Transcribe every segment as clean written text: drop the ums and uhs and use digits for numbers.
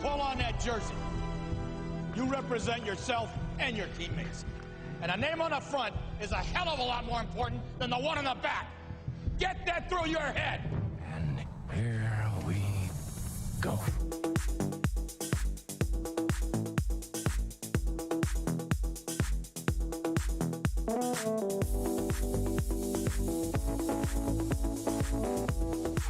pull on that jersey. You represent yourself and your teammates. And a name on the front is a hell of a lot more important than the one on the back. Get that through your head. And here we go.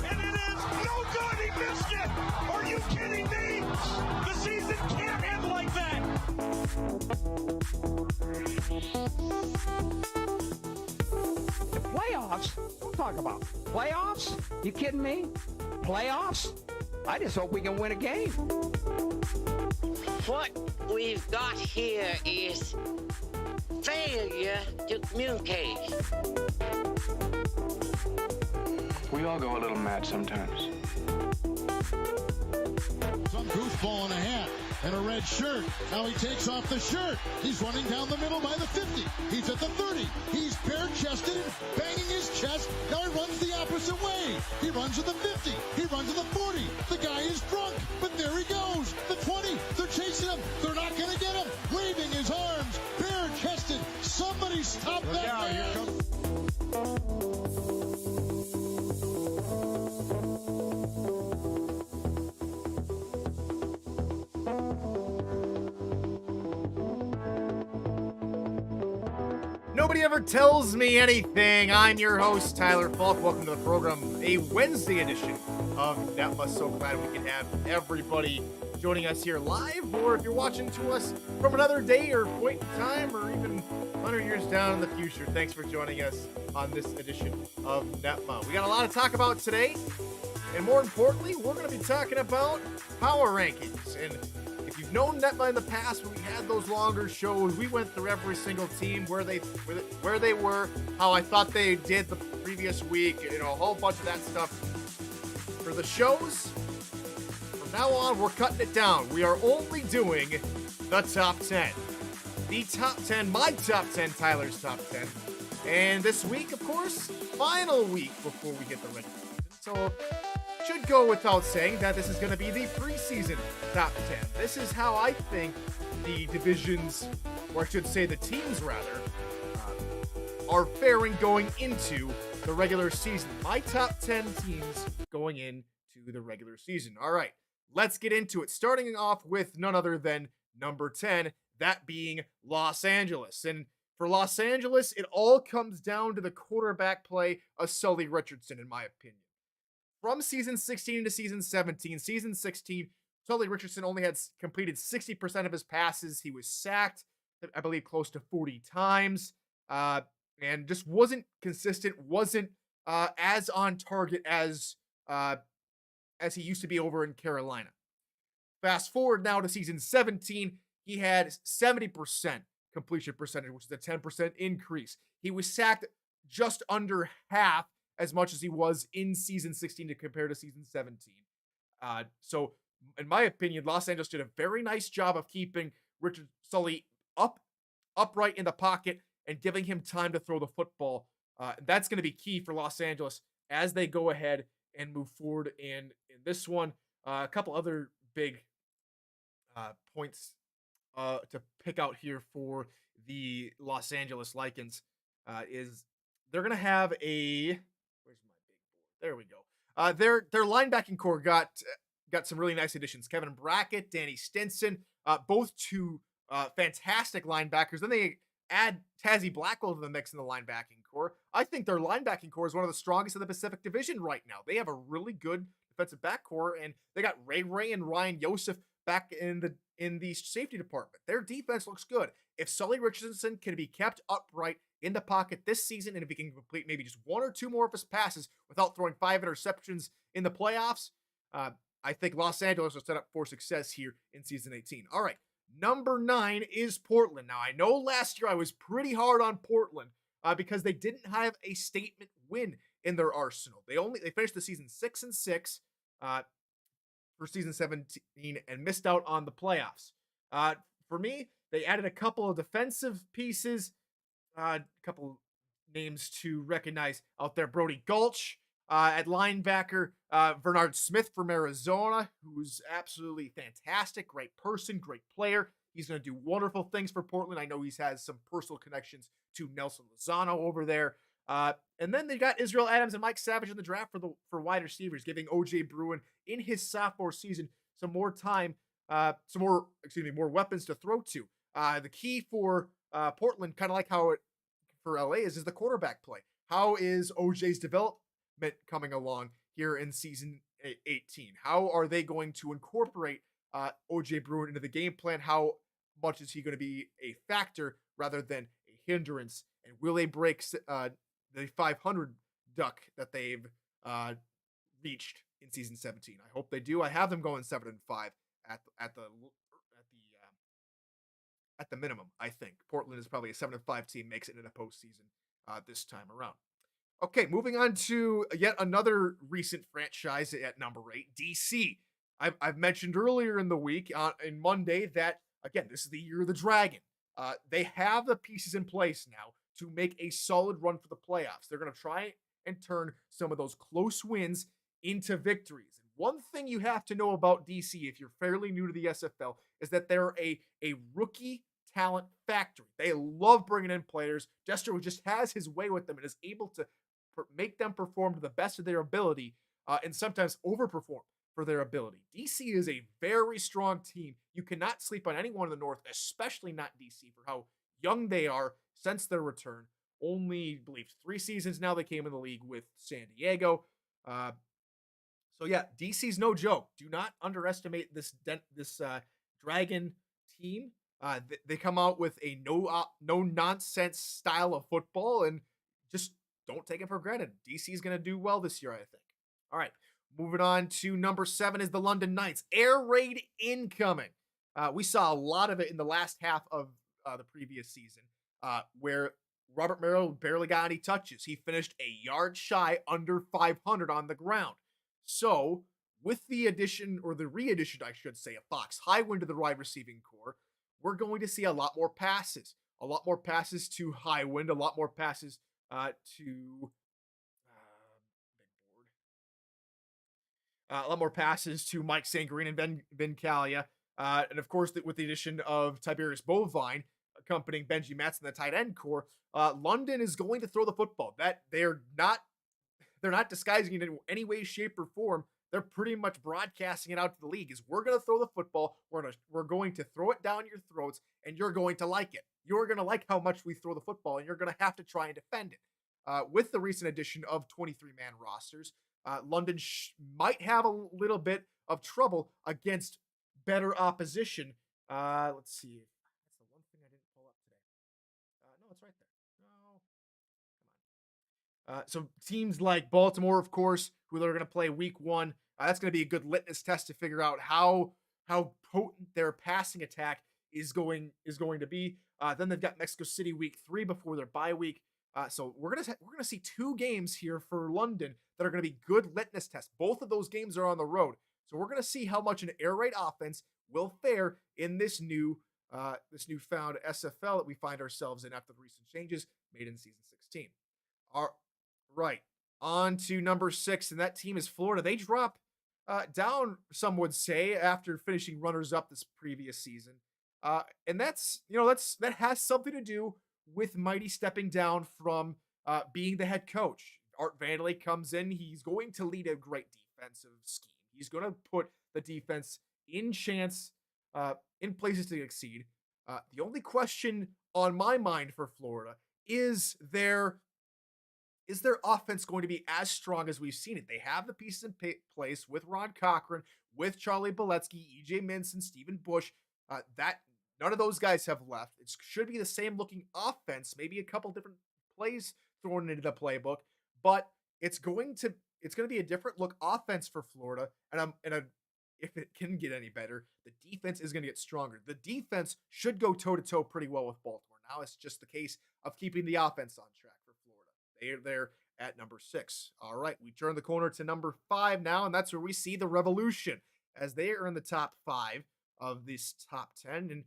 And it is no good. He missed it. Are you kidding me? The season can't end like that. The playoffs? Don't talk about playoffs. You kidding me? Playoffs? I just hope we can win a game. What we've got here is failure to communicate. We all go a little mad sometimes. Some goofball in a hat and a red shirt. Now he takes off the shirt. He's running down the middle by the 50. He's at the 30. He's bare-chested and banging his chest. Now he runs the opposite way. He runs to the 50. He runs to the 40. The guy is drunk, but there he goes. The 20. They're chasing him. They're not going to get him. Waving his arms, bare-chested. Somebody stop that man. Nobody ever tells me anything. I'm your host, Tyler Falk. Welcome to the program, a Wednesday edition of NETMA. So glad we can have everybody joining us here live, or if you're watching to us from another day or point in time, or even 100 years down in the future, thanks for joining us on this edition of NETMA. We got a lot to talk about today, and more importantly, we're going to be talking about power rankings. And if you've known NETMA in the past, when we had those longer shows, we went through every single team, where they were, how I thought they did the previous week, a whole bunch of that stuff. For the shows, from now on, we're cutting it down. We are only doing the top 10. The top 10, my top 10, Tyler's top 10. And this week, of course, final week before we hit the regular season. So, should go without saying that this is going to be the preseason top 10. This is how I think the divisions, or I should say the teams rather, are faring going into the regular season. My top 10 teams going into the regular season. All right, let's get into it. Starting off with none other than number 10, that being Los Angeles. And for Los Angeles, it all comes down to the quarterback play of Sully Richardson, in my opinion. From season 16 to season 17, season 16, Sully Richardson only had completed 60% of his passes. He was sacked, I believe, close to 40 times, and just wasn't consistent, wasn't as on target as he used to be over in Carolina. Fast forward now to season 17, he had 70% completion percentage, which is a 10% increase. He was sacked just under half as much as he was in season 16 to compare to season 17. So, in my opinion, Los Angeles did a very nice job of keeping Sully upright in the pocket and giving him time to throw the football. That's going to be key for Los Angeles as they go ahead and move forward in this one. A couple other big points to pick out here for the Los Angeles Lycans is they're going to have a... Where's my big board? There we go. Their linebacking core got some really nice additions. Kevin Brackett, Danny Stinson, both two fantastic linebackers. Then they add Tazzy Blackwell to the mix in the linebacking core. I think their linebacking core is one of the strongest in the Pacific Division right now. They have a really good defensive back core, and they got Ray and Ryan Yosef back in the safety department. Their defense looks good. If Sully Richardson can be kept upright in the pocket this season, and if he can complete maybe just one or two more of his passes without throwing 5 interceptions in the playoffs, I think Los Angeles are set up for success here in season 18. All right, number 9 is Portland. Now, I know last year I was pretty hard on Portland because they didn't have a statement win in their arsenal. They finished the season 6-6 for season 17 and missed out on the playoffs. For me, they added a couple of defensive pieces, a couple names to recognize out there. Brody Gulch At linebacker, Bernard Smith from Arizona, who's absolutely fantastic. Great person, great player. He's going to do wonderful things for Portland. I know he has some personal connections to Nelson Lozano over there. And then they got Israel Adams and Mike Savage in the draft for wide receivers, giving OJ Bruin in his sophomore season some more time, more weapons to throw to. The key for Portland, kind of like how it for LA is the quarterback play. How is OJ's development coming along here in season 18? How are they going to incorporate OJ Bruin into the game plan? How much is he going to be a factor rather than a hindrance? And will they break the 500 duck that they've reached in season 17? I hope they do. I have them going 7-5 at the minimum. I think Portland is probably a 7-5 team, makes it in a postseason this time around. Okay, moving on to yet another recent franchise at number 8, DC. I've mentioned earlier in the week, in Monday, that, again, this is the year of the Dragon. They have the pieces in place now to make a solid run for the playoffs. They're going to try and turn some of those close wins into victories. And one thing you have to know about DC, if you're fairly new to the SFL, is that they're a rookie talent factory. They love bringing in players. Jester just has his way with them and is able to make them perform to the best of their ability, and sometimes overperform for their ability. DC is a very strong team. You cannot sleep on anyone in the North, especially not DC, for how young they are since their return. Only, I believe, 3 seasons now they came in the league with San Diego. So yeah, DC's no joke. Do not underestimate this Dragon team. They come out with a no nonsense style of football, and just don't take it for granted. DC's going to do well this year, I think. All right, moving on to number 7 is the London Knights. Air raid incoming. We saw a lot of it in the last half of the previous season, where Robert Merrill barely got any touches. He finished a yard shy, under 500 on the ground. So, with the addition, or the re-addition, I should say, of Fox Highwind to the wide receiving core, we're going to see a lot more passes. A lot more passes to Highwind, a lot more passes to a lot more passes to Mike Sangarine and Ben Calia. And of course, with the addition of Tiberius Bovine accompanying Benji Matson, the tight end core, London is going to throw the football. That they're not disguising it in any way, shape, or form. They're pretty much broadcasting it out to the league. Is we're going to throw the football. We're going to throw it down your throats, and you're going to like it. You're going to like how much we throw the football, and you're going to have to try and defend it. With the recent addition of 23-man rosters, London might have a little bit of trouble against better opposition. Let's see. That's the one thing I didn't pull up today. No, it's right there. No. Come on. So teams like Baltimore, of course, who they're going to play week 1, that's going to be a good litmus test to figure out how potent their passing attack is going to be. Then they've got Mexico City week 3 before their bye week. So we're gonna see 2 games here for London that are gonna be good litmus tests. Both of those games are on the road, so we're gonna see how much an air raid offense will fare in this newfound SFL that we find ourselves in after the recent changes made in season 16. All right, on to number 6, and that team is Florida. They drop down, some would say, after finishing runners-up this previous season, and that has something to do with Mighty stepping down from being the head coach. Art Vandelay comes in. He's going to lead a great defensive scheme. He's going to put the defense in places to exceed. The only question on my mind for Florida is their offense going to be as strong as we've seen it? They have the pieces in place with Ron Cochran, with Charlie Boletsky, EJ Minson, Stephen Bush. None of those guys have left. It should be the same looking offense, maybe a couple different plays thrown into the playbook, but it's going to be a different look offense for Florida. And if it can get any better, the defense is going to get stronger. The defense should go toe to toe pretty well with Baltimore. Now it's just the case of keeping the offense on track for Florida. They're there at number 6. All right, we turn the corner to number 5 now, and that's where we see the Revolution as they are in the top 5 of this top 10. And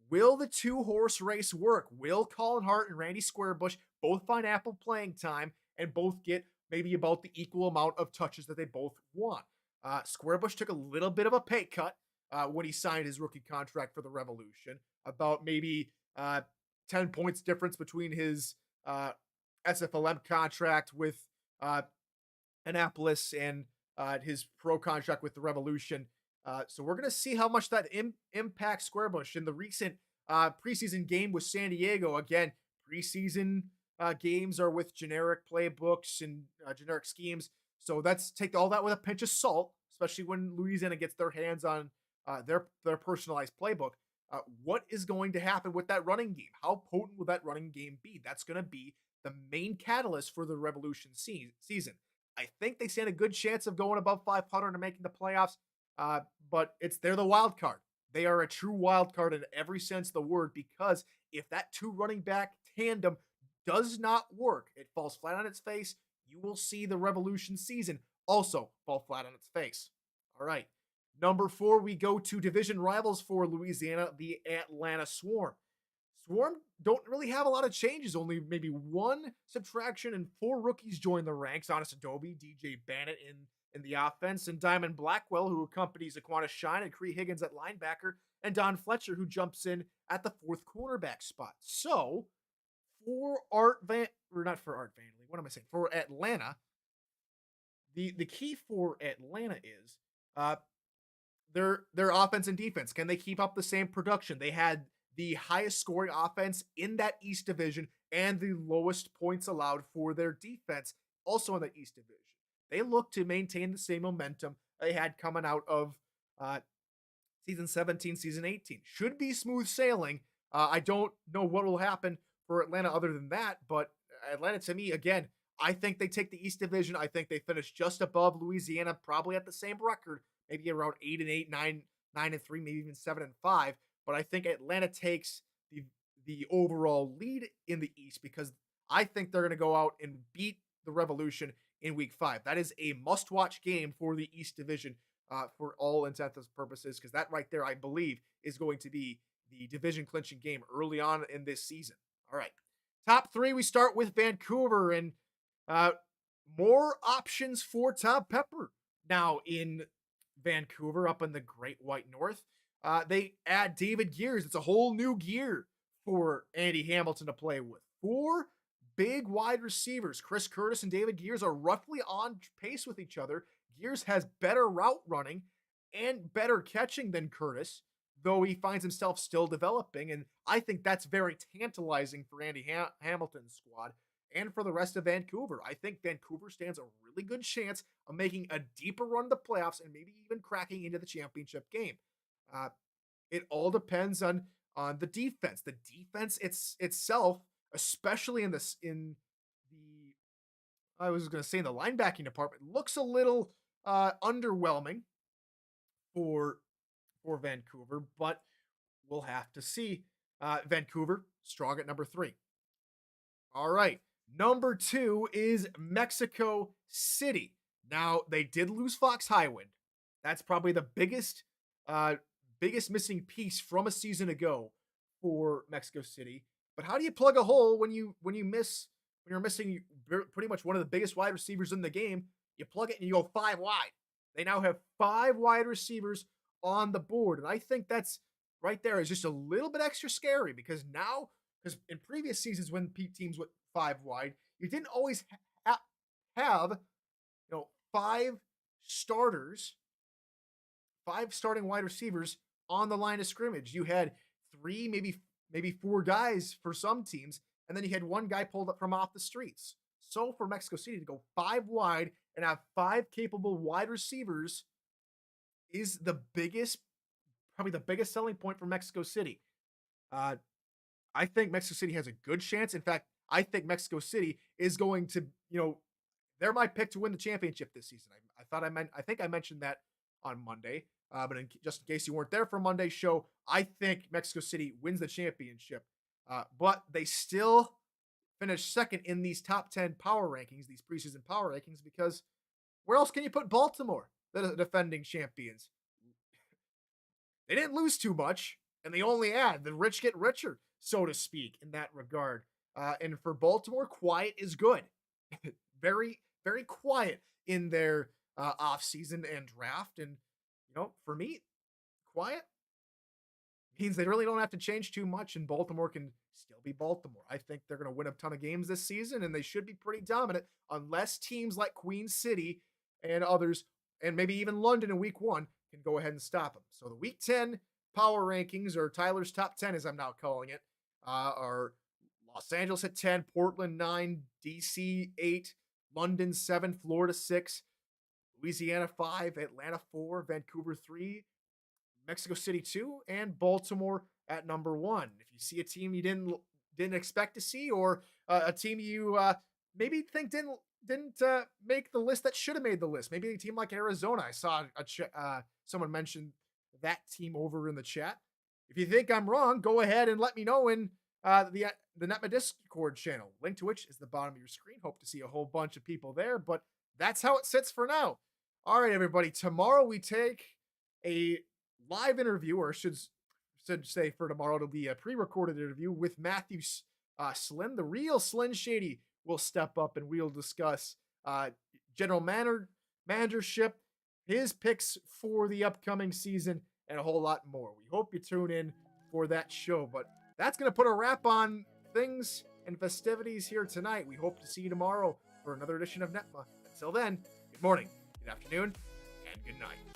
will the 2-horse race work? Will Colin Hart and Randy Squarebush both find ample playing time and both get maybe about the equal amount of touches that they both want. Squarebush took a little bit of a pay cut when he signed his rookie contract for the Revolution, about maybe 10 points difference between his SFLM contract with Annapolis and his pro contract with the Revolution. So we're going to see how much that impacts Squarebush in the recent preseason game with San Diego. Again, preseason games are with generic playbooks and generic schemes. So let's take all that with a pinch of salt, especially when Louisiana gets their hands on their personalized playbook. What is going to happen with that running game? How potent will that running game be? That's going to be the main catalyst for the Revolution season. I think they stand a good chance of going above 500 and making the playoffs, but they're the wild card. They are a true wild card in every sense of the word, because if that two running back tandem does not work, it falls flat on its face. You will see the Revolution season also fall flat on its face. All right. Number 4, we go to division rivals for Louisiana, the Atlanta Swarm. Swarm don't really have a lot of changes, only maybe 1 subtraction, and 4 rookies join the ranks. Honest Adobe, DJ Bannett in the offense, and Diamond Blackwell, who accompanies Aquana Shine, and Cree Higgins at linebacker, and Don Fletcher, who jumps in at the 4th cornerback spot. So, for Atlanta, the key for Atlanta is their offense and defense. Can they keep up the same production? They had the highest scoring offense in that East Division and the lowest points allowed for their defense also in the East Division. They look to maintain the same momentum they had coming out of season 17, season 18. Should be smooth sailing. I don't know what will happen for Atlanta other than that, but Atlanta, to me, again, I think they take the East Division. I think they finish just above Louisiana, probably at the same record, maybe around 8-8, 9-3, maybe even 7-5. But I think Atlanta takes the overall lead in the East, because I think they're going to go out and beat the Revolution in Week 5. That is a must-watch game for the East Division for all intents and purposes, because that right there, I believe, is going to be the division-clinching game early on in this season. All right. Top 3, we start with Vancouver, and more options for Tom Pepper. Now, in Vancouver, up in the Great White North, they add David Gears. It's a whole new gear for Andy Hamilton to play with. 4 big wide receivers. Chris Curtis and David Gears are roughly on pace with each other. Gears has better route running and better catching than Curtis, though he finds himself still developing. And I think that's very tantalizing for Andy Hamilton's squad and for the rest of Vancouver. I think Vancouver stands a really good chance of making a deeper run to the playoffs and maybe even cracking into the championship game. It all depends on the defense. The defense itself, especially in the linebacking department, looks a little underwhelming for Vancouver, but we'll have to see. Vancouver strong at number 3. All right, number 2 is Mexico City. Now, they did lose Fox Highwind. That's probably the biggest missing piece from a season ago for Mexico City. But how do you plug a hole when you're missing pretty much one of the biggest wide receivers in the game? You plug it and you go 5 wide. They now have 5 wide receivers on the board, and I think that's right there is just a little bit extra scary, because in previous seasons when teams went 5 wide, you didn't always have 5 starters, 5 starting wide receivers on the line of scrimmage. You had 3, maybe 4 guys for some teams, and then you had 1 guy pulled up from off the streets. So for Mexico City to go 5 wide and have 5 capable wide receivers is probably the biggest selling point for Mexico City. I think Mexico City has a good chance. In fact, I think Mexico City is going to, they're my pick to win the championship this season. I think I mentioned that on Monday, but just in case you weren't there for Monday's show, I think Mexico City wins the championship, but they still finished second in these top 10 power rankings, these preseason power rankings, because where else can you put Baltimore, the defending champions? They didn't lose too much, and they only add. The rich get richer, so to speak, in that regard. And for Baltimore, quiet is good. Very, very quiet in their offseason and draft. And, for me, quiet means they really don't have to change too much, and Baltimore can still be Baltimore. I think they're going to win a ton of games this season, and they should be pretty dominant unless teams like Queen City and others, and maybe even London in week 1, can go ahead and stop them. So the week 10 power rankings, or Tyler's top 10 as I'm now calling it, are Los Angeles at 10, Portland 9, DC 8, London 7, Florida 6, Louisiana 5, Atlanta 4, Vancouver 3, Mexico City 2, and Baltimore at number 1. If you see a team you didn't expect to see, or a team you maybe think didn't make the list that should have made the list, maybe a team like Arizona. I saw someone mention that team over in the chat. If you think I'm wrong, go ahead and let me know in the NETMA Discord channel, link to which is the bottom of your screen. Hope to see a whole bunch of people there, but that's how it sits for now. All right, everybody. Tomorrow we take a live interview, or should say for tomorrow it'll be a pre-recorded interview with Matthew Slynn. The real Slynn Shady will step up, and we'll discuss general managership, his picks for the upcoming season, and a whole lot more. We hope you tune in for that show. But that's going to put a wrap on things and festivities here tonight. We hope to see you tomorrow for another edition of NETMA. Until then, good morning, good afternoon, and good night.